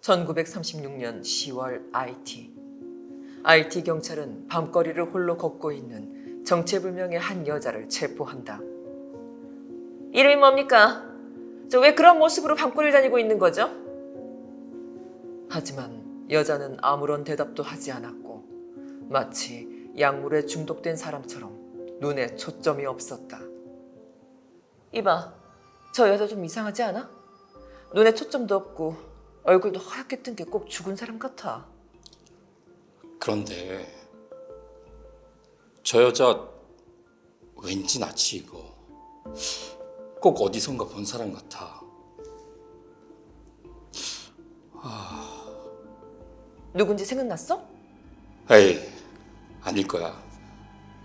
1936년 10월 IT 경찰은 밤거리를 홀로 걷고 있는 정체불명의 한 여자를 체포한다. 이름이 뭡니까? 저 왜 그런 모습으로 밤거리를 다니고 있는 거죠? 하지만 여자는 아무런 대답도 하지 않았고 마치 약물에 중독된 사람처럼 눈에 초점이 없었다. 이봐, 저 여자 좀 이상하지 않아? 눈에 초점도 없고 얼굴도 하얗게 뜬 게 꼭 죽은 사람 같아. 그런데 저 여자 왠지 낯이 익어. 꼭 어디선가 본 사람 같아. 누군지 생각났어? 에이, 아닐 거야.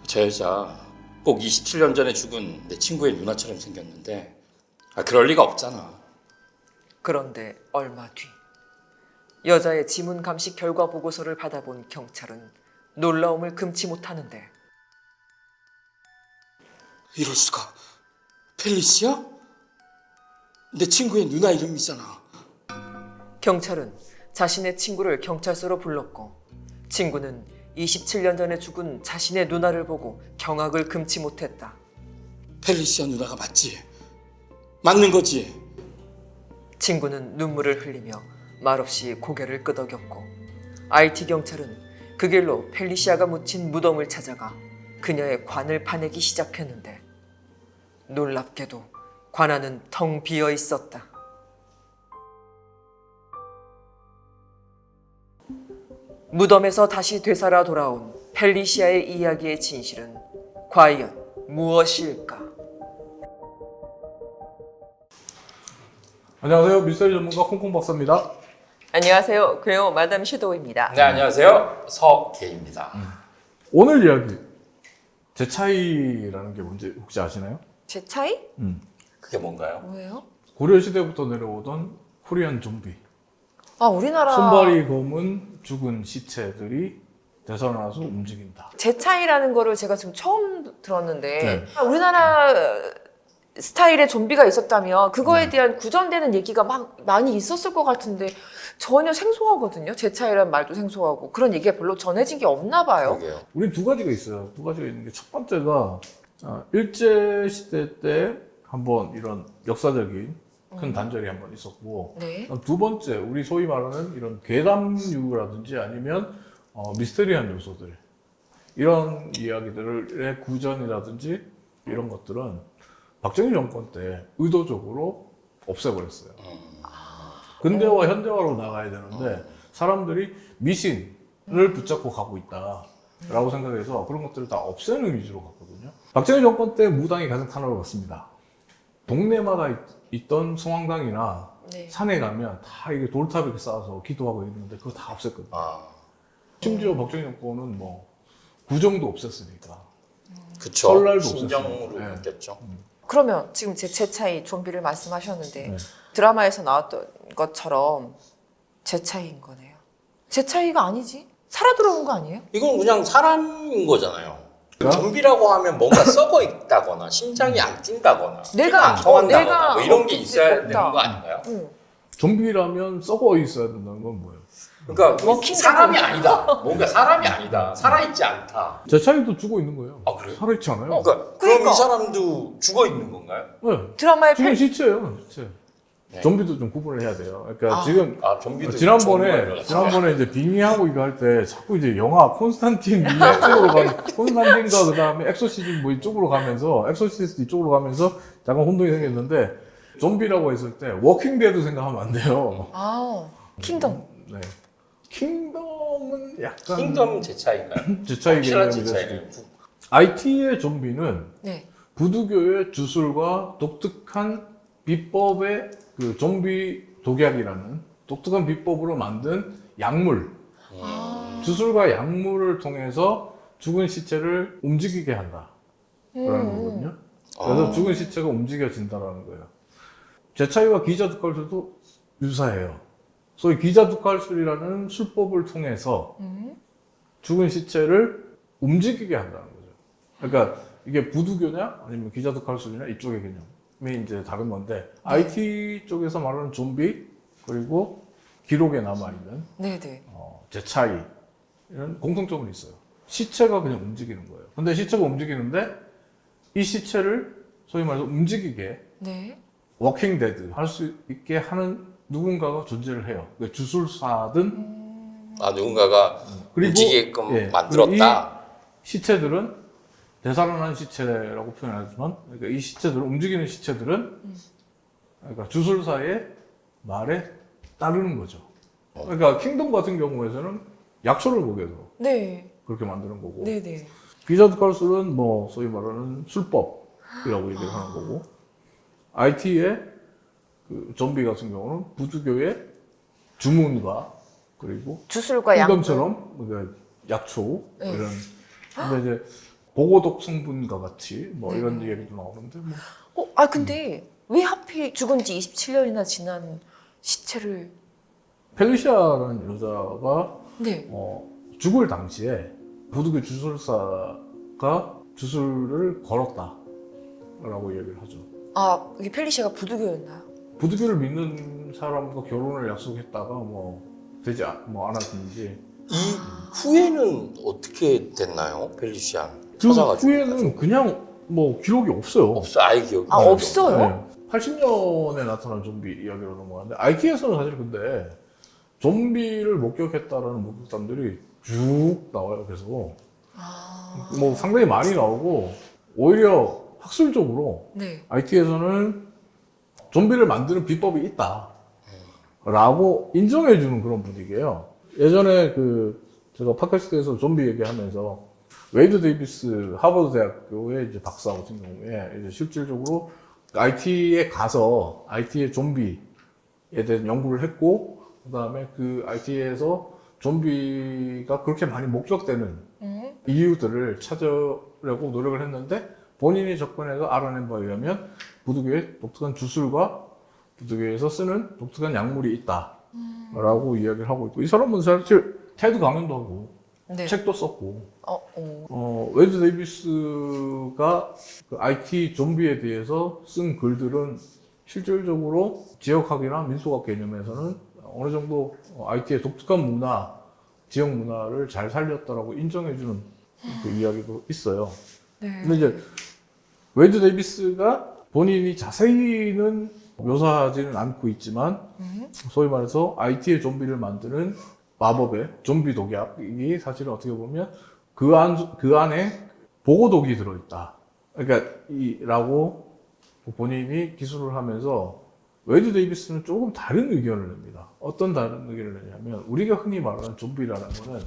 저 여자 꼭 27년 전에 죽은 내 친구의 누나처럼 생겼는데 그럴 리가 없잖아. 그런데 얼마 뒤 여자의 지문 감식 결과 보고서를 받아본 경찰은 놀라움을 금치 못하는데 이럴 수가. 펠리시아? 내 친구의 누나 이름이잖아. 경찰은 자신의 친구를 경찰서로 불렀고 친구는 27년 전에 죽은 자신의 누나를 보고 경악을 금치 못했다. 펠리시아 누나가 맞지? 맞는 거지? 친구는 눈물을 흘리며 말없이 고개를 끄덕였고 IT 경찰은 그 길로 펠리시아가 묻힌 무덤을 찾아가 그녀의 관을 파내기 시작했는데 놀랍게도 관 안은 텅 비어 있었다. 무덤에서 다시 되살아 돌아온 펠리시아의 이야기의 진실은 과연 무엇일까? 안녕하세요. 미스터리 전문가 콩콩 박사입니다. 안녕하세요. 괴오 마담 섀도우입니다. 네, 안녕하세요. 서계입니다. 오늘 이야기 제 차이라는 게 뭔지 혹시 아시나요? 제 차이? 그게 뭔가요? 뭐예요? 고려 시대부터 내려오던 코리안 좀비. 아, 우리나라 손발이 검은 죽은 시체들이 되살아나서 움직인다. 제 차이라는 거를 제가 지금 처음 들었는데 네. 우리나라 스타일의 좀비가 있었다면 그거에 대한 구전되는 얘기가 막 많이 있었을 것 같은데 전혀 생소하거든요. 제 차이란 말도 생소하고 그런 얘기가 별로 전해진 게 없나 봐요. 그러게요. 우린 두 가지가 있어요. 두 가지가 있는 게 첫 번째가 일제 시대 때 한번 이런 역사적인 큰 단절이 한번 있었고 네. 두 번째 우리 소위 말하는 이런 괴담류라든지 아니면 미스테리한 요소들 이런 이야기들의 구전이라든지 이런 것들은 박정희 정권 때 의도적으로 없애버렸어요. 근대화 현대화로 나가야 되는데 사람들이 미신을 붙잡고 가고 있다라고 생각해서 그런 것들을 다 없애는 위주로 갔거든요. 박정희 정권 때 무당이 가장 탄압을 받습니다. 동네마다 있던 성황당이나 네. 산에 가면 다 이게 돌탑 이렇게 쌓아서 기도하고 있는데 그거 다 없앴거든요. 아, 심지어 박정희 정권은 뭐 구정도 없앴으니까. 그쵸. 설날도 신정으로 없었어요. 네. 바뀌었죠. 그러면 지금 제 차이 좀비를 말씀하셨는데 네. 드라마에서 나왔던 것처럼 제 차이인 거네요. 제 차이가 아니지? 살아 들어온 거 아니에요? 이건 그냥 사람인 거잖아요. 그러니까? 좀비라고 하면 뭔가 썩어 있다거나 심장이 안 뛴다거나 내가- 피가 안 통한다거나 내가 뭐 이런 게 없지, 있어야 없다. 되는 거 아닌가요? 응. 좀비라면 썩어 있어야 된다는 건 뭐예요? 그러니까 워킹 사람이 데드. 아니다. 뭔가 사람이 아니다. 살아있지 않다. 제 차이도 죽어 있는 거예요. 아, 그래요? 살아있지 않아요. 그러니까 그러니까. 그럼 이 사람도 죽어 있는 건가요? 네. 드라마의 죽은 시체예요, 시체. 네. 좀비도 좀 구분을 해야 돼요. 그러니까 아. 지금 아, 좀비도 정말 지난번에 이제 빙의하고 이거 할 때 자꾸 이제 영화 콘스탄틴 이쪽으로 가는 콘스탄틴과 그 다음에 엑소시즘 뭐 이쪽으로 가면서 엑소시스트 이쪽으로 가면서 잠깐 혼동이 생겼는데 좀비라고 했을 때 워킹 데드 생각하면 안 돼요. 아, 킹덤. 네. 킹덤은 약간 킹덤 제 차이인가요? 제 차이 확실한 제 개념이 될 수도 차이는 있고. IT의 좀비는 네. 부두교의 주술과 독특한 비법의 그 좀비 독약이라는 독특한 비법으로 만든 약물, 주술과 약물을 통해서 죽은 시체를 움직이게 한다라는 거거든요. 그래서 죽은 시체가 움직여진다라는 거예요. 제차이와 기자두칼술도 유사해요. 소위 기자두칼술이라는 술법을 통해서 죽은 시체를 움직이게 한다는 거죠. 그러니까 이게 부두교냐 아니면 기자두칼술이냐 이쪽의 개념이 이제 다른 건데 IT 쪽에서 말하는 좀비 그리고 기록에 남아있는 네네. 제차이 이런 공통점은 있어요. 시체가 그냥 움직이는 거예요. 근데 시체가 움직이는데 이 시체를 소위 말해서 움직이게 네. 워킹 데드 할 수 있게 하는 누군가가 존재를 해요. 그러니까 주술사든 누군가가 그리고 움직이게끔 예, 만들었다. 이 시체들은 되살아난 시체라고 표현하지만 그러니까 이 시체들은 움직이는 시체들은 그러니까 주술사의 말에 따르는 거죠. 그러니까 킹덤 같은 경우에서는 약초를 먹여도 네. 그렇게 만드는 거고 네네. 비저드 칼술은 뭐 소위 말하는 술법이라고 얘기를 하는 거고 IT의 그 좀비 같은 경우는 부두교의 주문과 그리고 주술과 양. 킹덤처럼 그러니까 약초 네. 이런 근데 이제 보고독 성분과 같이 뭐 네. 이런 얘기도 나오는데 뭐 근데 왜 하필 죽은 지 27년이나 지난 시체를. 펠리시아라는 여자가 네. 죽을 당시에 부두교 주술사가 주술을 걸었다라고 얘기를 하죠. 이게 펠리시아가 부두교였나요? 부두교를 믿는 사람과 결혼을 약속했다가 뭐 되지 뭐 않았는지 이 후에는 어떻게 됐나요, 펠리시안? 그 찾아가지고 후에는 그냥 뭐 기록이 없어요. 없어, 아예 기억이 아, 안 나죠. 없어요? 네. 80년에 나타난 좀비 이야기로 넘어가는데 IT에서는 사실 근데 좀비를 목격했다라는 목격담들이 쭉 나와요. 그래서 뭐 상당히 많이 나오고 오히려 학술적으로 네. IT에서는 좀비를 만드는 비법이 있다라고 인정해주는 그런 분위기예요. 예전에 제가 팟캐스트에서 좀비 얘기하면서 웨이드 데이비스 하버드 대학교의 이제 박사 같은 경우에 이제 실질적으로 IT에 가서 IT의 좀비에 대한 연구를 했고 그다음에 그 IT에서 좀비가 그렇게 많이 목격되는 이유들을 찾으려고 노력을 했는데 본인이 접근해서 알아낸 바에 의하면 부두교의 독특한 주술과 부두교에서 쓰는 독특한 약물이 있다라고 이야기를 하고 있고 이 사람은 사실 테드 강연도 하고 네. 책도 썼고 어. 웨이드 데이비스가 그 IT 좀비에 대해서 쓴 글들은 실질적으로 지역학이나 민속학 개념에서는 어느 정도 IT의 독특한 문화, 지역 문화를 잘 살렸다라고 인정해주는 그 이야기도 있어요. 네. 근데 이제 웨이드 데이비스가 본인이 자세히는 묘사하지는 않고 있지만 소위 말해서 IT의 좀비를 만드는 마법의 좀비 독약이 사실은 어떻게 보면 그 안에 보고독이 들어있다. 그러니까 라고 본인이 기술을 하면서 웨이드 데이비스는 조금 다른 의견을 냅니다. 어떤 다른 의견을 내냐면 우리가 흔히 말하는 좀비라는 거는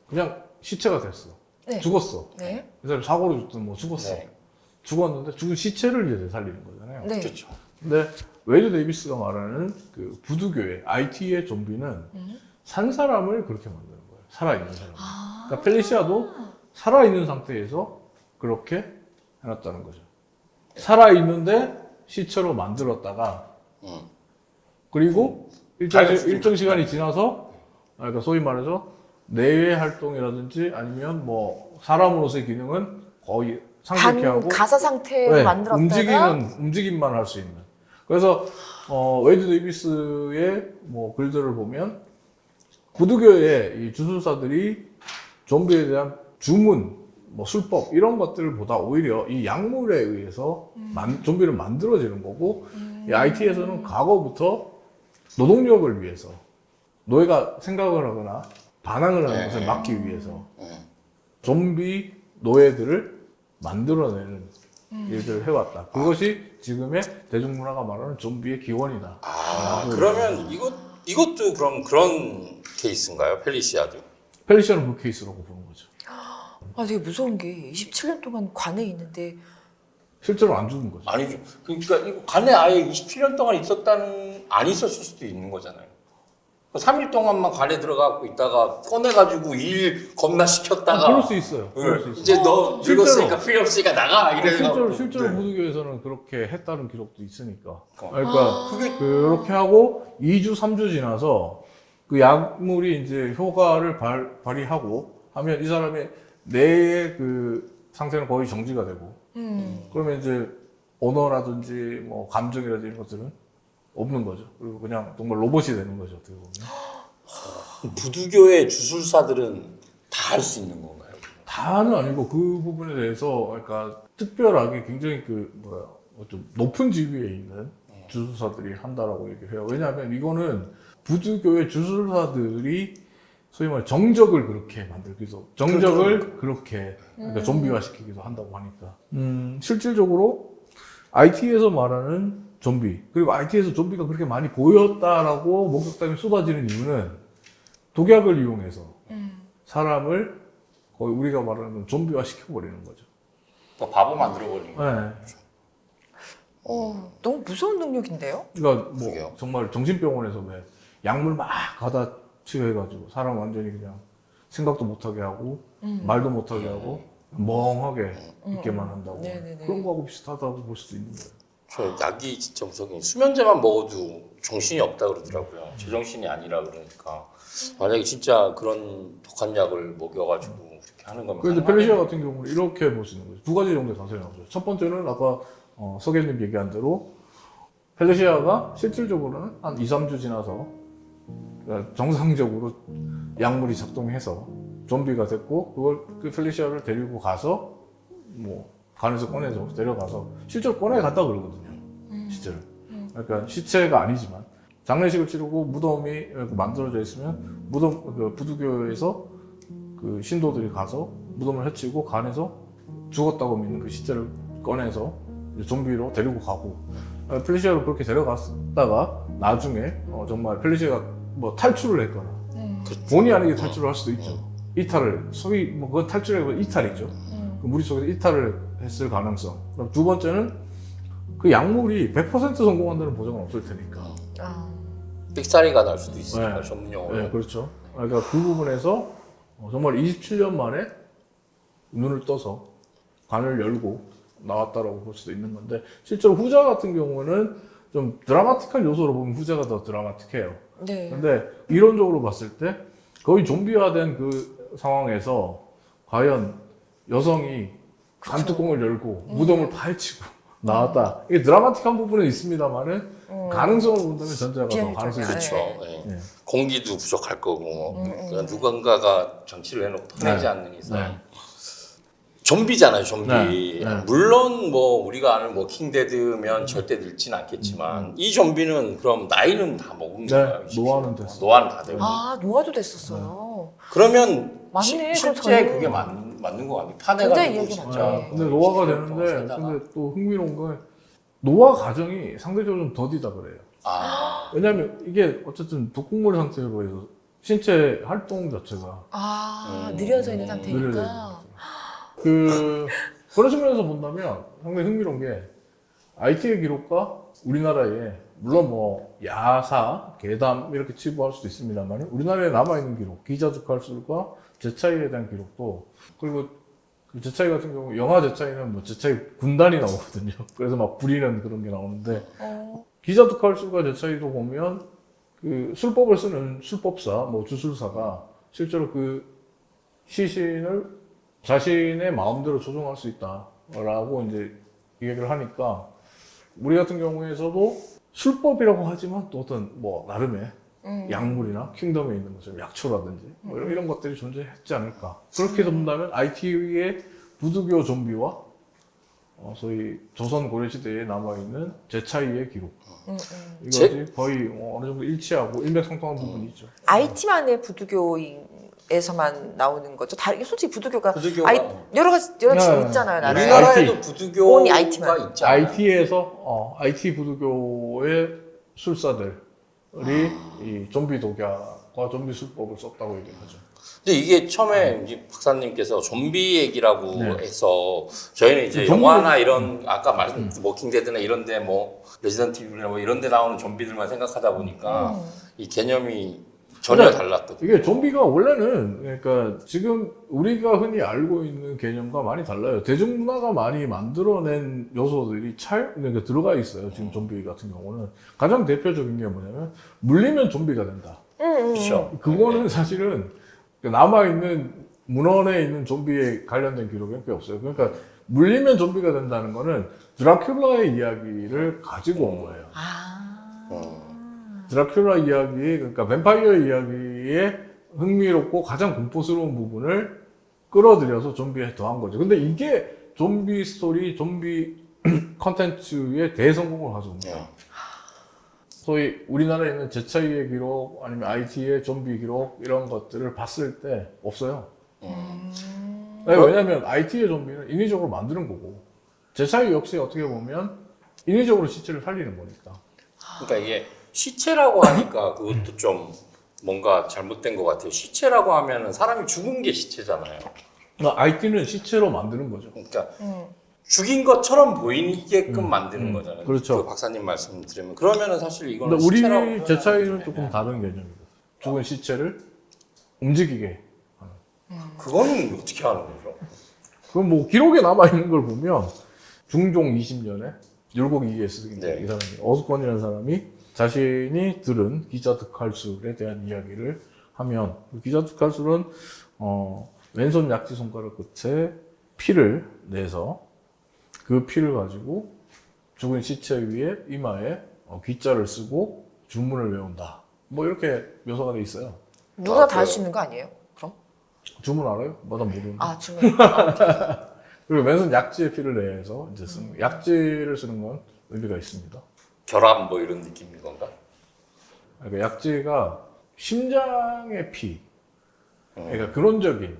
그냥 시체가 됐어. 네. 죽었어. 네. 그 사람이 사고로 죽든 뭐 죽었어. 네. 죽었는데 죽은 시체를 이제 살리는 거잖아요. 네. 그렇죠. 근데 웨이드 데이비스가 말하는 그 부두교의 IT의 좀비는 산 사람을 그렇게 만드는 거예요. 살아있는 사람. 그러니까 펠리시아도 살아있는 상태에서 그렇게 해놨다는 거죠. 살아있는데 시체로 만들었다가 그리고 일정 시간이 지나서 그러니까 소위 말해서 내외 활동이라든지 아니면 뭐 사람으로서의 기능은 거의 상실케 하고 가사 상태로 네, 만들었다가 움직임만 할 수 있는. 그래서 웨이드 데이비스의 뭐 글들을 보면 부두교의 이 주술사들이 좀비에 대한 주문, 뭐 술법 이런 것들보다 오히려 이 약물에 의해서 좀비를 만들어지는 거고 이 IT에서는 과거부터 노동력을 위해서 노예가 생각을 하거나 반항을 하는 것을 막기 위해서 좀비 노예들을 만들어내는 일들을 해왔다. 그것이 지금의 대중문화가 말하는 좀비의 기원이다. 그러면 이것도 그럼 그런 케이스인가요, 펠리시아도? 펠리시아는 그 케이스라고 보는 거죠. 되게 무서운 게 27년 동안 관에 있는데 실제로 안 죽은 거죠. 아니죠. 그러니까 이거 간에 아예 27년 동안 안 있었을 수도 있는 거잖아요. 3일 동안만 관에 들어가고 있다가 꺼내가지고 일 겁나 시켰다가 그럴 수 있어요. 그럴 수 있어요. 이제 너 늙었으니까 필요 없으니까 나가 이래서 실제로 부두교에서는 그렇게 했다는 기록도 있으니까. 어. 그러니까 그렇게 하고 2주, 3주 지나서 그 약물이 이제 효과를 발휘하고 하면 이 사람의 뇌의 그 상태는 거의 정지가 되고 그러면 이제 언어라든지 뭐 감정이라든지 이런 것들은 없는 거죠. 그리고 그냥 정말 로봇이 되는 거죠. 어떻게 보면. 부두교의 주술사들은 다 할 수 있는 건가요? 다는 아니고 그 부분에 대해서 그러니까 특별하게 굉장히 좀 높은 지위에 있는 주술사들이 한다라고 얘기를 해요. 왜냐하면 이거는 부두교의 주술사들이 소위 말해 정적을 그렇게 만들기도 정적을 그렇게 그러니까 좀비화 시키기도 한다고 하니까 실질적으로 IT에서 말하는 좀비 그리고 IT에서 좀비가 그렇게 많이 보였다라고 목격담이 쏟아지는 이유는 독약을 이용해서 사람을 거의 우리가 말하는 좀비화 시켜버리는 거죠. 그러니까 바보 만들어버리는 거예요. 네. 너무 무서운 능력인데요? 그러니까 뭐 그러게요. 정말 정신병원에서 왜 약물 막 가다 치료해가지고 사람 완전히 그냥 생각도 못하게 하고 말도 못하게 하고 멍하게 있게만 한다고 네네네. 그런 거하고 비슷하다고 볼 수도 있는 거예요. 저 약이 진짜 무서워. 수면제만 먹어도 정신이 없다 그러더라고요. 제정신이 아니라 그러니까 만약에 진짜 그런 독한 약을 먹여가지고 그렇게 하는 거면 그런데 가능하겠네요. 펠리시아 같은 경우는 이렇게 볼 수 있는 거죠. 두 가지 정도의 가설이 나오죠. 첫 번째는 아까 서계님 얘기한 대로 펠리시아가 실질적으로는 한 2, 3주 지나서 그러니까 정상적으로 약물이 작동해서 좀비가 됐고 그걸 그 펠리시아를 데리고 가서 뭐 간에서 꺼내서 데려가서 실제로 꺼내갔다 그러거든요. 시체를. 그러니까 시체가 아니지만 장례식을 치르고 무덤이 만들어져 있으면 무덤 그 부두교에서 그 신도들이 가서 무덤을 해치고 간에서 죽었다고 믿는 그 시체를 꺼내서 이제 좀비로 데리고 가고 펠리시아로 그렇게 데려갔다가 나중에 정말 펠리시아가 뭐 탈출을 했거나 본의 아니게 탈출을 할 수도 있죠. 이탈을 소위 뭐 그건 탈출이고 이탈이죠. 그 무리 속에서 이탈을 했을 가능성. 그럼 두 번째는 그 약물이 100% 성공한다는 보장은 없을 테니까. 삑사리가 날 수도 있으니까 네. 전문용어로. 네, 그렇죠. 그러니까 그 부분에서 정말 27년 만에 눈을 떠서 간을 열고 나왔다라고 볼 수도 있는 건데 실제로 후자 같은 경우는 좀 드라마틱한 요소로 보면 후자가 더 드라마틱해요. 네. 근데 이론적으로 봤을 때 거의 좀비화된 그 상황에서 과연 여성이 간뚜껑을 열고 무덤을 파헤치고 나왔다. 이게 드라마틱한 부분은 있습니다만은 가능성을 본다면 전자가 더 가능성이 그렇죠. 있죠. 예. 네. 공기도 부족할 거고 그러니까 누군가가 정치를 해놓고 터내지 네. 않는 이상. 네. 좀비잖아요, 좀비. 네. 네. 물론 뭐 우리가 아는 워킹데드면 절대 늙진 않겠지만 이 좀비는 그럼 나이는 다 먹은 네, 거예요. 노화는 됐어요. 노화는 다 되고. 노화도 됐었어요. 그러면 맞네, 그럼 실제 저는- 그게 맞는 거 아니에요? 굉장히 파내가지고 이야기 진짜. 맞죠. 근데 노화가 27년 동안 되는데 살다가. 근데 또 흥미로운 건 노화 과정이 상대적으로 좀 더디다 그래요. 아, 왜냐하면 이게 어쨌든 독극물 상태로 해서 신체 활동 자체가 느려져 있는 느려져 상태니까. 있는 그 그런 측면에서 본다면 상당히 흥미로운 게 IT의 기록과 우리나라에 물론 뭐 야사, 괴담 이렇게 치부할 수도 있습니다만 우리나라에 남아있는 기록, 기자두칼술과 제차이에 대한 기록도 그리고 그 제차이 같은 경우 영화 제차이는 뭐 제차이 군단이 나오거든요. 그래서 막 부리는 그런 게 나오는데 기자두칼술과 제차이도 보면 그 술법을 쓰는 술법사, 뭐 주술사가 실제로 그 시신을 자신의 마음대로 조종할 수 있다라고 이제 얘기를 하니까 우리 같은 경우에서도 술법이라고 하지만 또 어떤 뭐 나름의 약물이나 킹덤에 있는 것처럼 약초라든지 뭐 이런 것들이 존재했지 않을까. 그렇게 본다면 IT의 부두교 좀비와 소위 조선 고려 시대에 남아 있는 제차이의 기록 이것이 거의 어느 정도 일치하고 일맥상통한 부분이 있죠. IT만의 부두교에서만 나오는 거죠. 다르게 솔직히 부두교가 부두교가 여러 가지 네. 있잖아요. 나라에. 우리나라에도 IT. 부두교가 온리 IT만. 있잖아요. IT에서 IT 부두교의 술사들이 이 좀비 독약과 좀비 술법을 썼다고 얘기하죠. 근데 이게 처음에 이제 박사님께서 좀비 얘기라고 네. 해서 저희는 이제 좀비- 영화나 이런 아까 말씀 워킹데드나 이런데 뭐 레지던트 이블이나 뭐 이런데 나오는 좀비들만 생각하다 보니까 이 개념이 전혀 그러니까 달랐거든요. 이게 좀비가 원래는 그러니까 지금 우리가 흔히 알고 있는 개념과 많이 달라요. 대중문화가 많이 만들어낸 요소들이 그러니까 들어가 있어요. 지금 좀비 같은 경우는 가장 대표적인 게 뭐냐면 물리면 좀비가 된다. 그렇죠. 그거는 사실은 남아있는 문헌에 있는 좀비에 관련된 기록이 꽤 없어요. 그러니까 물리면 좀비가 된다는 거는 드라큘라의 이야기를 가지고 온 거예요. 드라큘라 이야기, 그러니까 뱀파이어 이야기의 흥미롭고 가장 공포스러운 부분을 끌어들여서 좀비에 더한 거죠. 근데 이게 좀비 스토리, 좀비 컨텐츠의 대성공을 가져옵니다. 소위 우리나라에 있는 제차이의 기록, 아니면 IT의 좀비 기록 이런 것들을 봤을 때 없어요. 네, 왜냐면 IT의 좀비는 인위적으로 만드는 거고 제차이 역시 어떻게 보면 인위적으로 시체를 살리는 거니까. 그러니까 이게 시체라고 하니까 그것도 좀 뭔가 잘못된 것 같아요. 시체라고 하면은 사람이 죽은 게 시체잖아요. IT는 시체로 만드는 거죠. 그러니까 죽인 것처럼 보이게끔 만드는 거잖아요. 그렇죠. 그 박사님 말씀 들으면 그러면은 사실 이거는 근데 시체라고 우리 제차이는 조금 다른 개념이고 죽은 시체를 움직이게 하는. 그거는 어떻게 하는 거죠? 그럼 뭐 기록에 남아 있는 걸 보면 중종 20년에 율곡 이에스인데 네. 이 사람이 어스권이라는 사람이 자신이 들은 기자득할술에 대한 이야기를 하면 그 기자득할술은 왼손 약지 손가락 끝에 피를 내서 그 피를 가지고 죽은 시체 위에 이마에 귀자를 쓰고 주문을 외운다. 뭐 이렇게 묘사가 돼 있어요. 누가 다 할 수 있는 거 아니에요? 그럼? 주문 알아요? 나 모르는데. 주문. 그리고 왼손 약지에 피를 내서 이제 쓰는 거. 약지를 쓰는 건 의미가 있습니다. 결합 뭐 이런 느낌인 건가? 그러니까 약지가 심장의 피, 그러니까 근원적인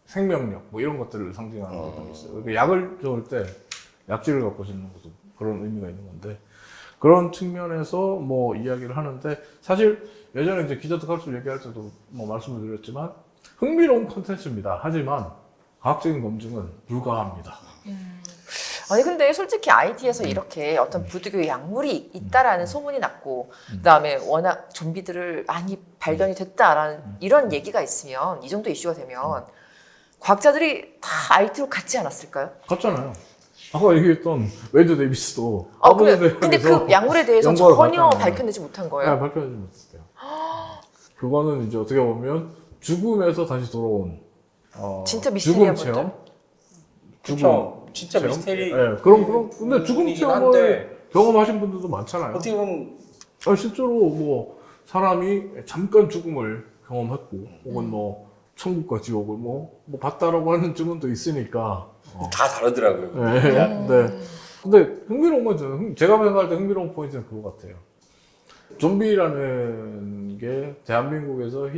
생명력 뭐 이런 것들을 상징하는 것도 있어요. 그러니까 약을 적을 때 약지를 갖고 쓰는 것도 그런 의미가 있는 건데 그런 측면에서 뭐 이야기를 하는데 사실 예전에 이제 기자득할술 얘기할 때도 뭐 말씀을 드렸지만 흥미로운 콘텐츠입니다. 하지만 과학적인 검증은 불가합니다. 아니 근데 솔직히 IT에서 이렇게 어떤 부득이의 약물이 있다라는 소문이 났고 그다음에 워낙 좀비들을 많이 발견이 됐다라는 이런 얘기가 있으면 이 정도 이슈가 되면 과학자들이 다 IT로 갔지 않았을까요? 같잖아요. 아까 얘기했던 웨이드 데이비스도 근데 그 약물에 대해서 연구하러 전혀 갔잖아요. 밝혀내지 못한 거예요. 네, 발표하지 못했어요. 그거는 이제 어떻게 보면 죽음에서 다시 돌아온 진짜 죽음 미스테리한 체험, 그쵸. 진짜 체험? 미스테리. 네, 그런 근데 죽음 부분이긴 체험을 한데 경험하신 분들도 많잖아요. 어떻게 보면 실제로 뭐 사람이 잠깐 죽음을 경험했고 혹은 뭐 천국과 지옥을 뭐 봤다라고 하는 증언도 있으니까. 다 다르더라고요. 네. 근데 흥미로운 건 저는 제가 생각할 때 흥미로운 포인트는 그거 같아요. 좀비라는 게 대한민국에서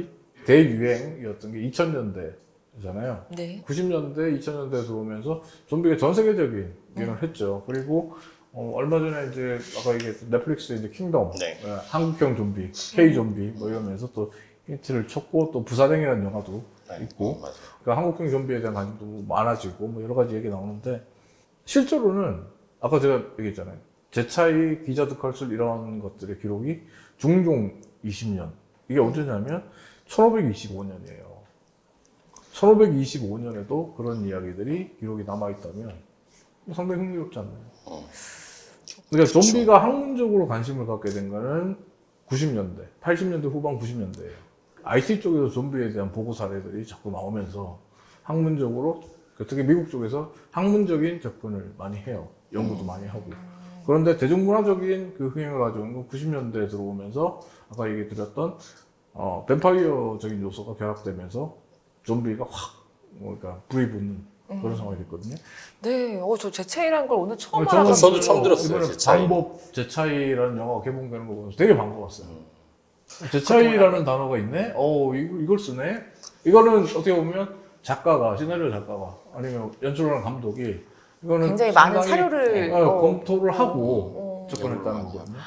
대유행이었던 게 2000년대잖아요. 네. 90년대, 2000년대에 들어오면서 좀비가 전 세계적인 유행을 했죠. 그리고 얼마 전에 이제 아까 얘기했던 넷플릭스의 이제 킹덤, 네. 한국형 좀비, K 좀비 뭐 이러면서 또 힌트를 쳤고 또 부사령이라는 영화도 있고, 맞아요. 그러니까 한국형 좀비에 대한 관심도 많아지고 뭐 여러 가지 얘기 나오는데 실제로는 아까 제가 얘기했잖아요. 제차이, 기자득할술 이런 것들의 기록이 중종 20년 이게 언제냐면 1525년이에요. 1525년에도 그런 이야기들이 기록이 남아있다면 상당히 흥미롭지 않나요? 그러니까 좀비가 학문적으로 관심을 갖게 된 거는 90년대, 80년대 후반 90년대예요. IT 쪽에서 좀비에 대한 보고 사례들이 자꾸 나오면서 학문적으로 특히 미국 쪽에서 학문적인 접근을 많이 해요. 연구도 많이 하고. 그런데 대중문화적인 그 흥행을 가지고 있는 건 90년대에 들어오면서 아까 얘기 드렸던 뱀파이어적인 요소가 결합되면서 좀비가 확 그러니까 불이 붙는 그런 상황이 됐거든요. 네, 저 제차이라는 걸 오늘 처음 저는 알아봤어요. 저도 처음 들었어요. 이번에 제차이. 방법 제차이라는 영화가 개봉되는 거 보면서 되게 반가웠어요. 제차이라는 단어가 있네? 이걸 쓰네? 이거는 어떻게 보면 시나리오 작가가 아니면 연출하는 감독이 이거는 굉장히 많은 상당히, 사료를 검토를 하고 접근했다는 거거든요.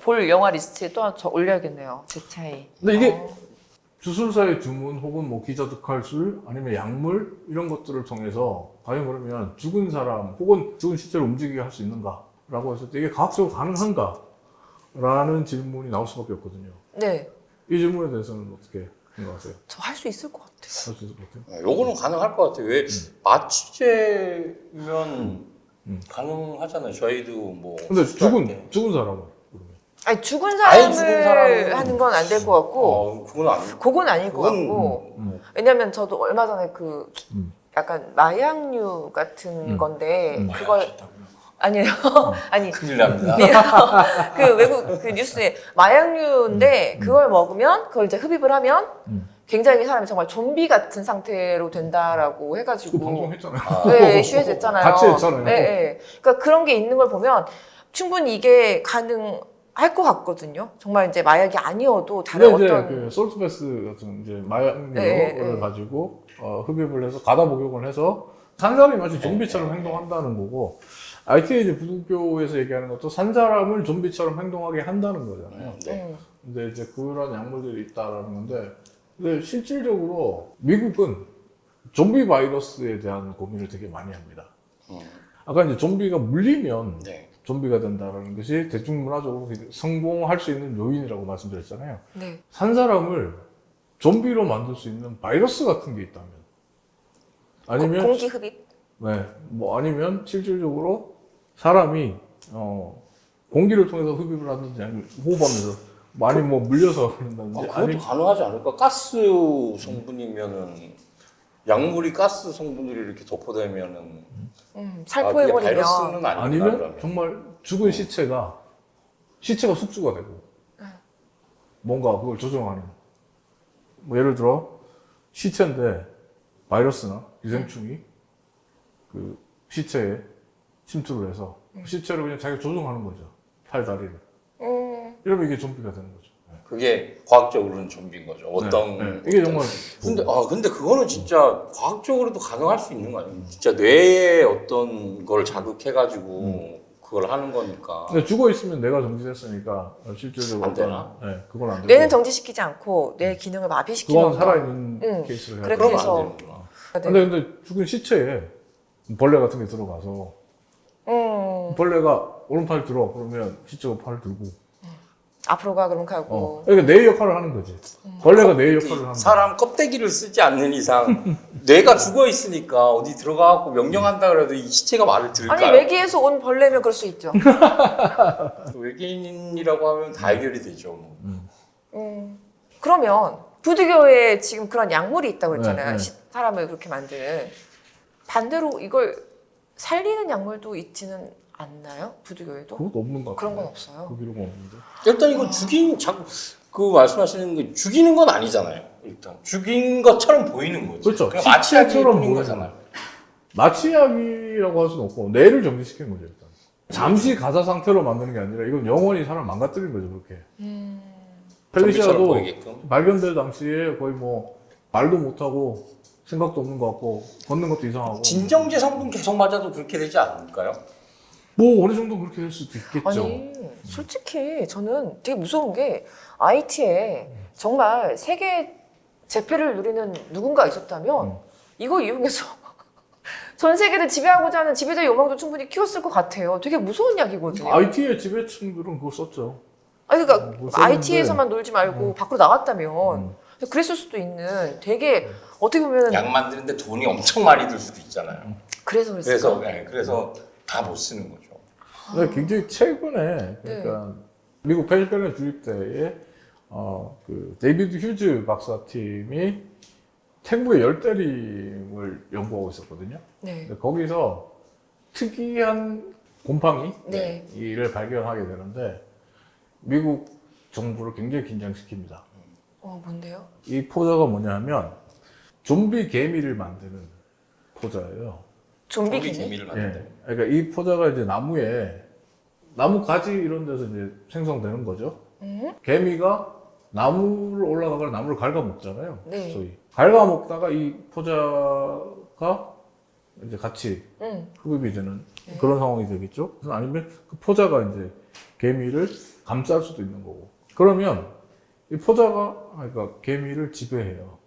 볼 영화 리스트에 또 올려야겠네요. 제차이. 근데 이게 주술사의 주문 혹은 뭐 기자득할술 아니면 약물 이런 것들을 통해서 과연 그러면 죽은 사람 혹은 죽은 시체를 움직이게 할 수 있는가라고 했을 때 이게 과학적으로 가능한가? 라는 질문이 나올 수밖에 없거든요. 네, 이 질문에 대해서는 어떻게 생각하세요? 저 할 수 있을 것 같아요. 할 수 있을 것 같아요? 요거는 가능할 것 같아요. 왜 마취제면 가능하잖아요. 저희도 뭐. 근데 수술할 때. 죽은 사람은 그러면 아니 죽은 아예 사람을 죽은 사람은- 하는 건 안 될 것 같고 그건 아니고. 그건 아닐 것 그건- 같고 왜냐면 저도 얼마 전에 그 약간 마약류 같은 건데 그걸 아니에요. 아니 큰일 납니다. 그 외국 그 뉴스에 마약류인데 그걸 먹으면 그걸 이제 흡입을 하면 굉장히 사람이 정말 좀비 같은 상태로 된다라고 그 해가지고 방송했잖아요. 네, 이슈에 됐잖아요. 같이 했잖아요. 네, 네. 그러니까 그런 게 있는 걸 보면 충분히 이게 가능할 것 같거든요. 정말 이제 마약이 아니어도 다른 근데 이제 어떤 그 솔트베스 같은 이제 마약류를 네, 네. 가지고 흡입을 해서 가다 복용을 해서 산 사람이 마치 좀비처럼 행동한다는 거고 IT의 이제 부도교에서 얘기하는 것도 산 사람을 좀비처럼 행동하게 한다는 거잖아요. 네. 근데 이제 그런 약물들이 있다라는 건데 근데 실질적으로 미국은 좀비 바이러스에 대한 고민을 되게 많이 합니다. 아까 이제 좀비가 물리면 네. 좀비가 된다는 것이 대중문화적으로 성공할 수 있는 요인이라고 말씀드렸잖아요. 네. 산 사람을 좀비로 만들 수 있는 바이러스 같은 게 있다면 아니면 공기 흡입. 네, 뭐 아니면 실질적으로 사람이 공기를 통해서 흡입을 하든지 아니면 호흡하면서 많이 뭐 물려서 그런다든지 그것도 가능하지 않을까? 가스 성분이면은 약물이 가스 성분으로 이렇게 덮어대면은 그게 살포해버리면 바이러스는 아닌가 아니면 그러면. 정말 죽은 시체가 숙주가 되고 뭔가 그걸 조종하는 뭐 예를 들어 시체인데 바이러스나 기생충이 그 시체에 침투를 해서 시체를 그냥 자기가 조종하는 거죠. 팔 다리를. 이러면 이게 좀비가 되는 거죠. 그게 과학적으로는 좀비인 거죠. 어떤 네. 이게 정말 근데 그거는 진짜 과학적으로도 가능할 수 있는 거 아니에요? 진짜 뇌에 어떤 걸 자극해가지고 그걸 하는 거니까. 근데 죽어 있으면 뇌가 정지됐으니까 실질적으로 안 되나? 네, 그건 안 되고. 뇌는 정지시키지 않고 뇌 기능을 마비시키는 그건 거. 살아있는 케이스를 해야 그렇게 돼요. 그러면 해서- 안 되는구나. 근데 죽은 시체에 벌레 같은 게 들어가서 벌레가 오른팔 들어 그러면 시체가 팔을 들고 앞으로 가 그럼 가고. 그러니까 뇌의 역할을 하는 거지. 벌레가 뇌의 역할을 하는 거지. 사람 껍데기를 쓰지 않는 이상 뇌가 죽어 있으니까 어디 들어가갖고 명령한다 그래도 이 시체가 말을 들을까요? 아니 외계에서 온 벌레면 그럴 수 있죠. 외계인이라고 하면 다 해결이 되죠. 뭐. 그러면 부두교에 지금 그런 약물이 있다고 했잖아요. 네, 네. 사람을 그렇게 만드는. 반대로 이걸 살리는 약물도 있지는 않나요? 부두교에도? 그것도 없는 것 같아요. 그런 건 없어요. 그 기록은 없는데. 일단 이거 그 말씀하시는 게 죽이는 건 아니잖아요. 일단 죽인 것처럼 보이는 거죠. 그렇죠. 그냥 마취약이 시체처럼 뿐인 보이는 거잖아요. 마취약이라고 할 수는 없고 뇌를 정지시키는 거죠 일단. 잠시 가사 상태로 만드는 게 아니라 이건 영원히 사람 망가뜨리는 거죠 그렇게. 좀비처럼 펠리시아도 보이게끔. 발견될 당시에 거의 뭐 말도 못하고 생각도 없는 것 같고 걷는 것도 이상하고. 진정제 성분 계속 맞아도 그렇게 되지 않을까요? 뭐 어느 정도 그렇게 될 수도 있겠죠. 아니 솔직히 저는 되게 무서운 게 IT에 정말 세계 재패를 누리는 누군가 있었다면 이거 이용해서 전 세계를 지배하고자 하는 지배자 욕망도 충분히 키웠을 것 같아요. 되게 무서운 약이거든요. IT의 지배층들은 그걸 썼죠. 아니 그러니까 뭐 썼는데. IT에서만 놀지 말고 밖으로 나갔다면 그랬을 수도 있는 되게 어떻게 보면 약 만드는데 돈이 엄청 많이 들 수도 있잖아요. 그래서 그랬을까? 그래서 다 못 쓰는 거죠. 근데 굉장히 최근에 그러니까 미국 펜실베니아 주립대에 그 데이비드 휴즈 박사팀이 태국의 열대림을 연구하고 있었거든요. 네. 근데 거기서 특이한 곰팡이를 네. 발견하게 되는데 미국 정부를 굉장히 긴장시킵니다. 뭔데요? 이 포자가 뭐냐면 좀비 개미를 만드는 포자예요. 좀비 좀비 기미? 개미를 만든다. 예. 그러니까 이 포자가 이제 나무 가지 이런 데서 이제 생성되는 거죠. 개미가 나무를 올라가거나 나무를 갉아먹잖아요. 네. 소위. 갉아먹다가 이 포자가 이제 같이 흡입이 되는 그런 상황이 되겠죠. 아니면 그 포자가 이제 개미를 감쌀 수도 있는 거고. 그러면 이 포자가 그러니까 개미를 지배해요.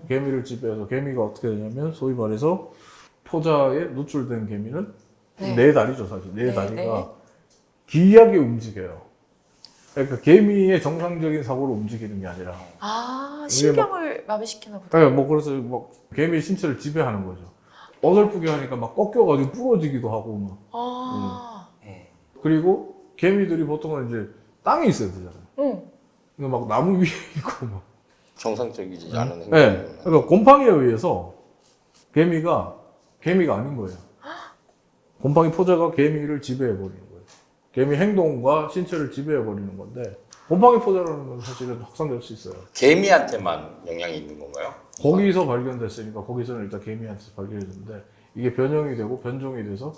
개미를 지배해서 개미가 어떻게 되냐면 소위 말해서 포자에 노출된 개미는 네 다리죠 사실. 네 다리가 기이하게 움직여요. 그러니까 개미의 정상적인 사고로 움직이는 게 아니라. 신경을 마비시키나 보다. 네, 뭐 그래서 막 개미의 신체를 지배하는 거죠. 어설프게 하니까 막 꺾여가지고 부러지기도 하고 막. 그리고 개미들이 보통은 이제 땅에 있어야 되잖아요. 근데 막 나무 위에 있고 막. 정상적이지 않은 행동. 네. 그러니까 곰팡이에 의해서 개미가 아닌 거예요. 곰팡이 포자가 개미를 지배해버리는 거예요. 개미 행동과 신체를 지배해버리는 건데 곰팡이 포자라는 건 사실은 확산될 수 있어요. 개미한테만 영향이 있는 건가요? 거기서 발견됐으니까 거기서는 일단 개미한테 발견이 됐는데 이게 변형이 되고 변종이 돼서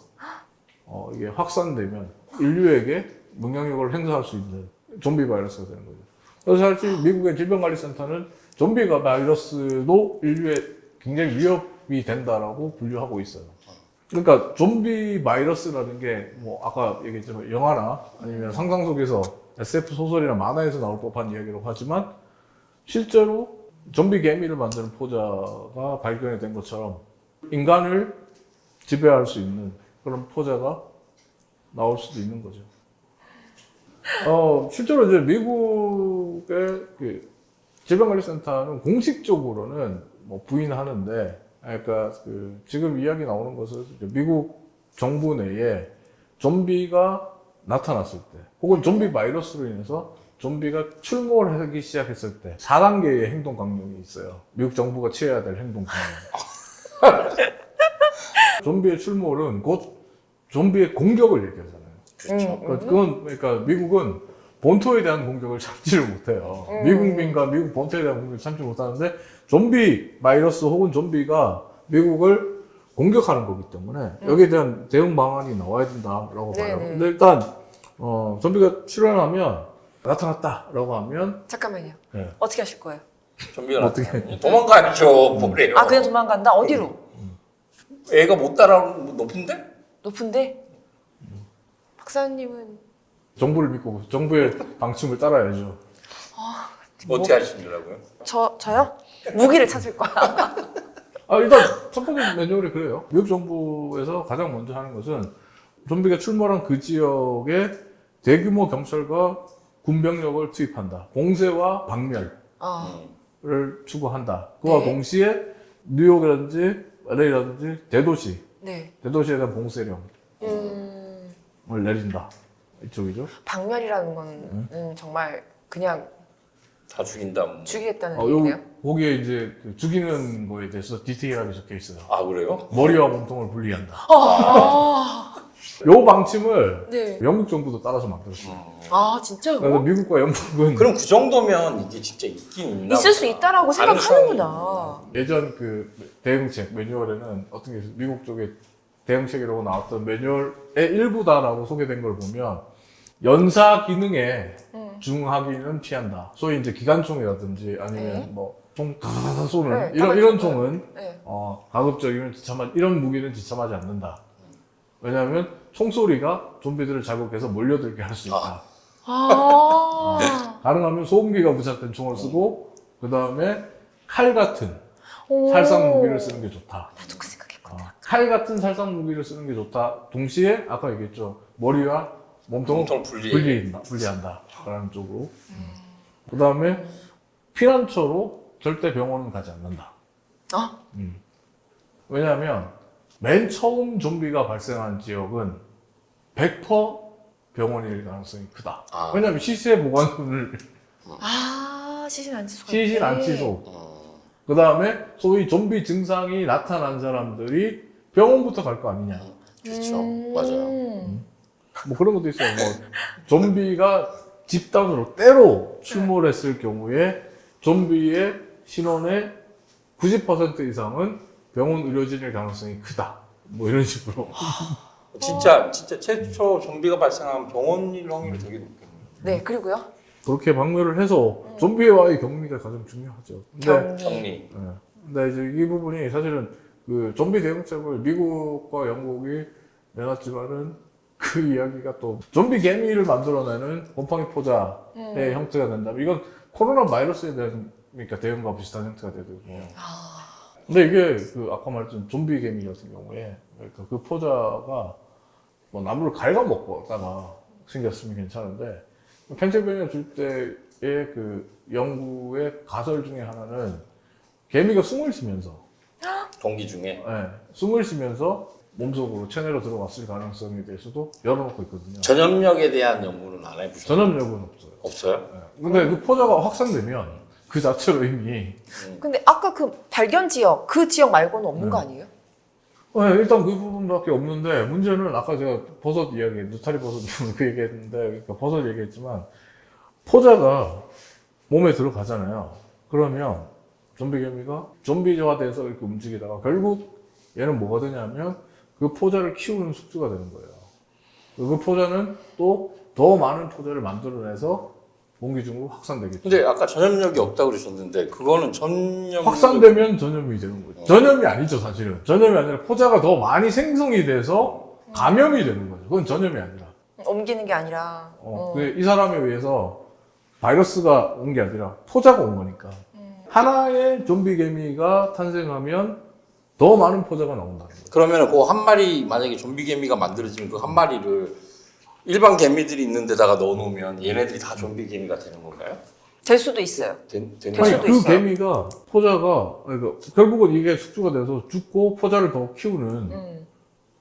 이게 확산되면 인류에게 영향력을 행사할 수 있는 좀비 바이러스가 되는 거죠. 그래서 사실 미국의 질병관리센터는 좀비 바이러스도 인류에 굉장히 위협이 된다라고 분류하고 있어요. 그러니까 좀비 바이러스라는 게 뭐 아까 얘기했지만 영화나 아니면 상상 속에서 SF 소설이나 만화에서 나올 법한 이야기라고 하지만 실제로 좀비 개미를 만드는 포자가 발견이 된 것처럼 인간을 지배할 수 있는 그런 포자가 나올 수도 있는 거죠. 실제로 이제 미국의 그 질병관리센터는 공식적으로는 뭐 부인하는데, 그러니까 그 지금 이야기 나오는 것은 미국 정부 내에 좀비가 나타났을 때, 혹은 좀비 바이러스로 인해서 좀비가 출몰을 하기 시작했을 때 4단계의 행동 강령이 있어요. 미국 정부가 취해야 될 행동 강령. 좀비의 출몰은 곧 좀비의 공격을 얘기하잖아요. 그렇죠. 그러니까 미국은 본토에 대한 공격을 참지를 못해요. 미국민과 미국 본토에 대한 공격을 참지 못하는데 좀비 바이러스 혹은 좀비가 미국을 공격하는 거기 때문에 여기에 대한 대응 방안이 나와야 된다라고 봐요. 네네. 근데 일단 좀비가 출현하면 나타났다라고 하면 잠깐만요. 네. 어떻게 하실 거예요? 좀비가 어떻게? 나타나면 도망가야죠. 뭐래요? 아 그냥 도망간다? 어디로? 애가 못 따라오는 거 높은데? 높은데? 박사님은 정부를 믿고 정부의 방침을 따라야죠. 어떻게 하시려고요? 저요? 무기를 찾을 거야. 일단 첫 번째 매뉴얼이 그래요. 미국 정부에서 가장 먼저 하는 것은 좀비가 출몰한 그 지역에 대규모 경찰과 군병력을 투입한다. 공세와 박멸을 추구한다. 그와 네. 동시에 뉴욕이라든지 LA라든지 네. 대도시에 대한 봉쇄령을 내린다. 이쪽이죠. 박멸이라는 건 정말 그냥 다 죽인다. 뭐. 죽이겠다는 얘기네요. 거기에 이제 그 죽이는 거에 대해서 디테일하게 적혀 있어요. 아 그래요? 머리와 몸통을 분리한다. 네. 요 방침을 네. 영국 정부도 따라서 만들었어요. 아 진짜요? 그래서 미국과 영국은 그럼 그 정도면 이게 진짜 있긴 있나? 있을 수 보다. 있다라고 생각하는구나. 예전 그 대응책 매뉴얼에는 어떤 게 있어요? 미국 쪽에 대응책이라고 나왔던 매뉴얼의 일부다라고 소개된 걸 보면 연사 기능에 중하기는 피한다. 소위 이제 기관총이라든지 아니면 네. 뭐총 다다다 쏘는 네, 이런 총은 네. 가급적이면 이런 무기는 지참하지 않는다. 왜냐하면 총소리가 좀비들을 자극해서 몰려들게 할 수 있다. 가능하면 소음기가 부착된 총을 쓰고 그 다음에 칼 같은 살상 무기를 쓰는 게 좋다. 나도 그 생각했거든. 칼 같은 살상 무기를 쓰는 게 좋다. 동시에 아까 얘기했죠. 머리와 몸통을 분리한다. 라는 쪽으로. 그 다음에 피난처로 절대 병원은 가지 않는다. 왜냐하면 맨 처음 좀비가 발생한 지역은 100% 병원일 가능성이 크다. 왜냐하면 시세 보관소를 시신 안치소. 그 다음에 소위 좀비 증상이 나타난 사람들이 병원부터 갈 거 아니냐. 그렇죠. 맞아요. 뭐 그런 것도 있어요. 뭐 좀비가 집단으로 때로 출몰했을 경우에 좀비의 신원의 90% 이상은 병원 의료진일 가능성이 크다. 뭐 이런 식으로. 진짜 최초 좀비가 발생한 병원일 확률이 되게 높겠네요. 네, 그리고요. 그렇게 박멸을 해서 좀비와의 격리가 가장 중요하죠. 격리. 근데 이제 이 부분이 사실은 그 좀비 대응책을 미국과 영국이 내놨지만은 그 이야기가 또 좀비 개미를 만들어내는 곰팡이 포자의 형태가 된다면 이건 코로나 바이러스에 대한 그러니까 대응과 비슷한 형태가 되거든요. 근데 이게 그 아까 말했던 좀비 개미 같은 경우에 그러니까 그 포자가 뭐 나무를 갉아먹다가 생겼으면 괜찮은데 펜실베니아 줄 때의 그 연구의 가설 중에 하나는 개미가 숨을 쉬면서 동기 중에 숨을 쉬면서 몸속으로 체내로 들어왔을 가능성에 대해서도 열어놓고 있거든요. 전염력에 대한 연구는 안 해보셨나요? 전염력은 없어요. 없어요? 근데 그 포자가 확산되면 그 자체로 이미 근데 아까 그 발견 지역, 그 지역 말고는 없는 거 아니에요? 네, 일단 그 부분밖에 없는데 문제는 아까 제가 버섯 이야기, 느타리 버섯 그 얘기했는데 그러니까 버섯 얘기했지만 포자가 몸에 들어가잖아요. 그러면 좀비 개미가 좀비화돼서 이렇게 움직이다가 결국 얘는 뭐가 되냐면 그 포자를 키우는 숙주가 되는 거예요. 그 포자는 또 더 많은 포자를 만들어내서 공기 중으로 확산되겠죠. 근데 아까 전염력이 없다고 그러셨는데 그거는 전염 확산되면 전염이 되는 거죠. 전염이 아니죠, 사실은. 전염이 아니라 포자가 더 많이 생성이 돼서 감염이 되는 거죠. 그건 전염이 아니라. 옮기는 게 아니라. 근데 이 사람에 의해서 바이러스가 온 게 아니라 포자가 온 거니까. 하나의 좀비 개미가 탄생하면 더 많은 포자가 나온다는 거죠. 그러면 그 한 마리 만약에 좀비 개미가 만들어지면 그 한 마리를 일반 개미들이 있는 데다가 넣어놓으면 얘네들이 다 좀비 개미가 되는 건가요? 될 수도 있어요. 되는 될 거예요? 수도 그 있어요. 개미가 포자가 그러니까 결국은 이게 숙주가 돼서 죽고 포자를 더 키우는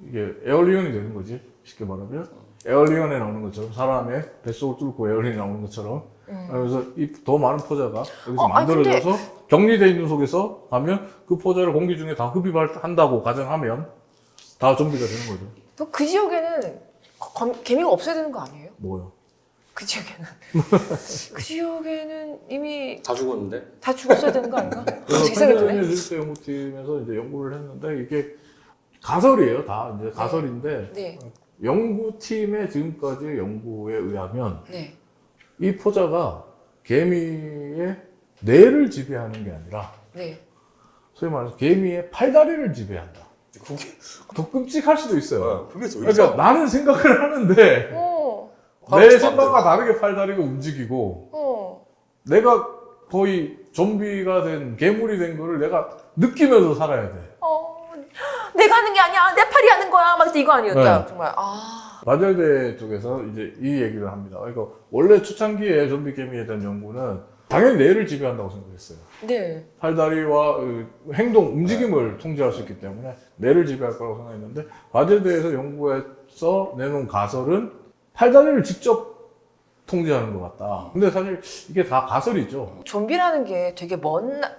이게 에어리언이 되는 거지. 쉽게 말하면 에어리언에 나오는 것처럼 사람의 뱃속을 뚫고 에어리언이 나오는 것처럼 그래서 이 더 많은 포자가 여기서 아니, 근데- 만들어져서 격리돼 있는 속에서 가면 그 포자를 공기 중에 다 흡입한다고 가정하면 다 좀비가 되는 거죠. 그 지역에는 개미가 없어야 되는 거 아니에요? 뭐요? 그 지역에는. 그 지역에는 이미 다 죽었는데? 다 죽었어야 되는 거 아닌가? 그래서 갑자기 생각이 드네. 펜실베니아 연구팀에서 이제 연구를 했는데 이게 가설이에요. 다 이제 가설인데 네. 연구팀의 지금까지 연구에 의하면 네. 이 포자가 개미의 뇌를 지배하는 게 아니라 네. 소위 말해서 개미의 팔다리를 지배한다. 그게 더 끔찍할 수도 있어요. 그게 더 그러니까 이상. 나는 생각을 하는데 어. 내 생각과 다르게 팔다리가 움직이고 어. 내가 거의 좀비가 된 괴물이 된 거를 내가 느끼면서 살아야 돼. 내가 하는 게 아니야. 내 팔이 하는 거야. 막 이거 아니었다. 네. 정말. 아. 마젤대 쪽에서 이제 이 얘기를 합니다. 그러니까 원래 초창기에 좀비 개미에 대한 연구는 당연히 뇌를 지배한다고 생각했어요. 네. 팔다리와 행동, 움직임을 통제할 수 있기 때문에 뇌를 지배할 거라고 생각했는데 마젤대에서 연구해서 내놓은 가설은 팔다리를 직접 통제하는 것 같다. 근데 사실 이게 다 가설이죠. 좀비라는 게 되게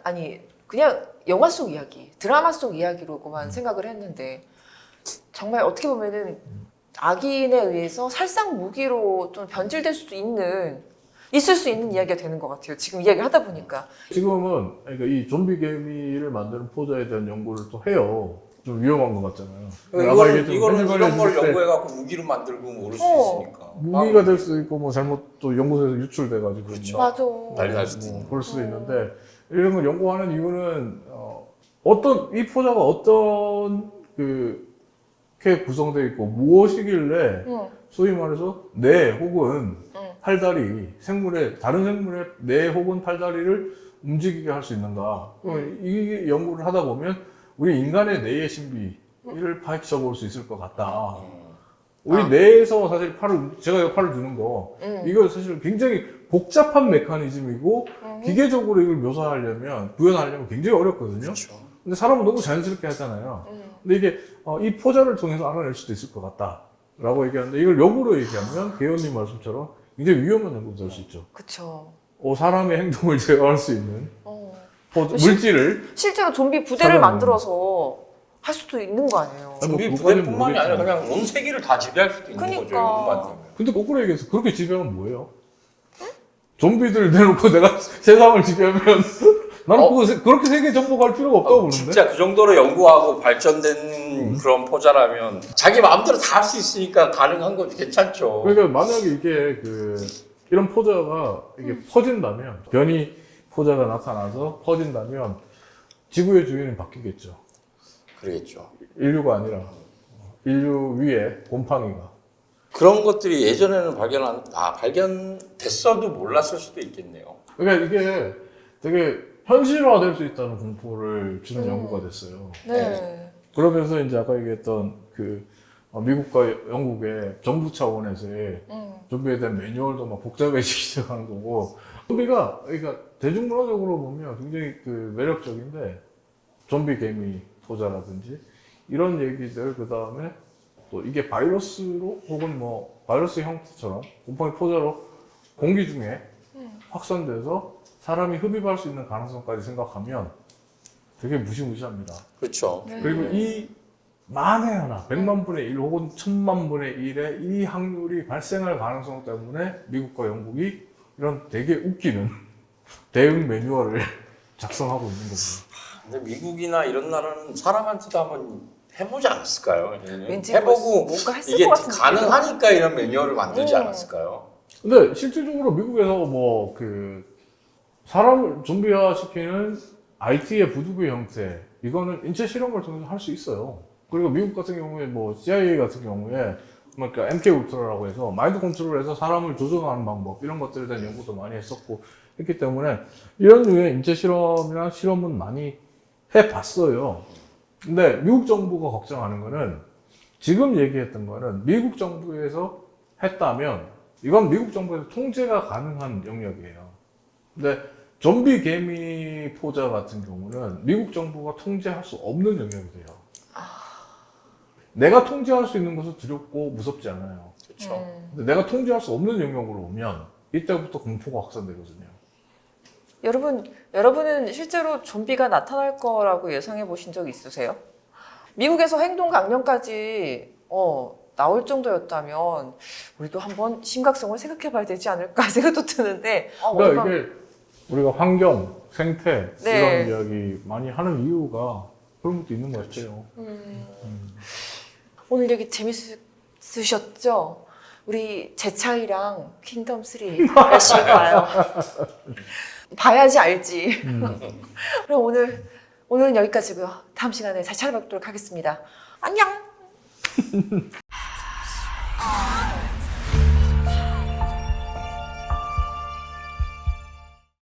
아니 그냥 영화 속 이야기, 드라마 속 이야기로만 생각을 했는데 정말 어떻게 보면은 악인에 의해서 살상 무기로 좀 변질될 수도 있을 수 있는 이야기가 되는 것 같아요. 지금 이야기를 하다 보니까. 지금은 그러니까 이 좀비 개미를 만드는 포자에 대한 연구를 또 해요. 좀 위험한 것 같잖아요. 아까 얘기했지만 이거는 펜실베니아 이런 걸 주립대 연구해갖고 무기로 만들고 모를 수 어. 있으니까. 무기가 될 수도 있고 뭐 잘못 또 연구소에서 유출돼가지고 그렇죠. 뭐 맞아. 난리 날 수도 있는. 그럴 수도 있는데 이런 걸 연구하는 이유는 어떤 이 포자가 어떤 그게 구성되어 있고 무엇이길래 응. 소위 말해서 뇌 혹은 응. 팔다리 다른 생물의 뇌 혹은 팔다리를 움직이게 할 수 있는가? 이 연구를 하다 보면 우리 인간의 뇌의 신비를 파헤쳐 볼 수 있을 것 같다. 우리 뇌에서 사실 제가 팔을 드는 거, 이거 사실 굉장히 복잡한 메커니즘이고, 기계적으로 이걸 묘사하려면, 구현하려면 굉장히 어렵거든요. 그렇죠. 근데 사람은 너무 자연스럽게 하잖아요. 근데 이게, 이 포자를 통해서 알아낼 수도 있을 것 같다. 라고 얘기하는데, 이걸 역으로 얘기하면, 개연님 말씀처럼 굉장히 위험한 연구가 될 수 있죠. 그쵸. 사람의 행동을 제어할 수 있는 물질을. 실제로 좀비 부대를 찾아내는. 만들어서 할 수도 있는 거 아니에요. 아니, 뭐 좀비 그거까지는 부대뿐만이 아니라 모르겠지만. 그냥 온 세계를 다 지배할 수도 있는 거죠. 그러니까. 연구만 되면. 근데 거꾸로 얘기해서 그렇게 지배하면 뭐예요? 좀비들 내놓고 내가 세상을 지배하면 나는 그렇게 세계 정복할 필요가 없다고 보는데. 진짜 그 정도로 연구하고 발전된 그런 포자라면 자기 마음대로 다 할 수 있으니까 가능한 거죠. 괜찮죠. 그러니까 만약에 이게 이런 포자가 이게 퍼진다면 변이 포자가 나타나서 퍼진다면 지구의 주인은 바뀌겠죠. 그러겠죠. 인류가 아니라 인류 위에 곰팡이가. 그런 것들이 예전에는 발견됐어도 몰랐을 수도 있겠네요. 그러니까 이게 되게 현실화될 수 있다는 공포를 주는 연구가 됐어요. 네. 그러면서 이제 아까 얘기했던 미국과 영국의 정부 차원에서의 좀비에 대한 매뉴얼도 막 복잡해지기 시작하는 거고, 좀비가 그러니까 대중문화적으로 보면 굉장히 매력적인데 좀비 개미 포자라든지 이런 얘기들, 그 다음에 또 이게 바이러스로 혹은 뭐 바이러스 형태처럼 곰팡이 포자로 공기 중에 확산돼서 사람이 흡입할 수 있는 가능성까지 생각하면 되게 무시무시합니다. 그렇죠. 네. 그리고 이 만에 하나, 100만 분의 1 혹은 1000만 분의 1의 이 확률이 발생할 가능성 때문에 미국과 영국이 이런 되게 웃기는 대응 매뉴얼을 작성하고 있는 겁니다. 근데 미국이나 이런 나라는 사람한테도 한번 해보지 않았을까요? 왠지 해보고 뭔가 했을 이게 것 같은 가능하니까 이런 매뉴얼을 만들지 않았을까요? 근데 실질적으로 미국에서 뭐 그 사람을 좀비화 시키는 IT의 부두의 형태, 이거는 인체 실험을 통해서 할 수 있어요. 그리고 미국 같은 경우에 뭐 CIA 같은 경우에 그러니까 MK 울트라라고 해서 마인드 컨트롤해서 사람을 조종하는 방법 이런 것들에 대한 연구도 많이 했었고 했기 때문에 이런 류의 인체 실험이나 실험은 많이 해봤어요. 근데 미국 정부가 걱정하는 거는 지금 얘기했던 거는 미국 정부에서 했다면 이건 미국 정부에서 통제가 가능한 영역이에요. 근데 좀비 개미 포자 같은 경우는 미국 정부가 통제할 수 없는 영역이 돼요. 내가 통제할 수 있는 것은 두렵고 무섭지 않아요. 그렇죠. 근데 내가 통제할 수 없는 영역으로 오면 이때부터 공포가 확산되거든요. 여러분은 실제로 좀비가 나타날 거라고 예상해 보신 적 있으세요? 미국에서 행동 강령까지 나올 정도였다면 우리도 한번 심각성을 생각해 봐야 되지 않을까 생각도 드는데 그러니까 이게 우리가 환경, 생태 네. 이런 이야기 많이 하는 이유가 그런 것도 있는 것 같아요. 오늘 얘기 재밌으셨죠? 우리 제차이랑 킹덤 3 열심히 봐요. 봐야지 알지. 그럼 오늘은 여기까지고요. 다음 시간에 잘 찾아뵙도록 하겠습니다. 안녕.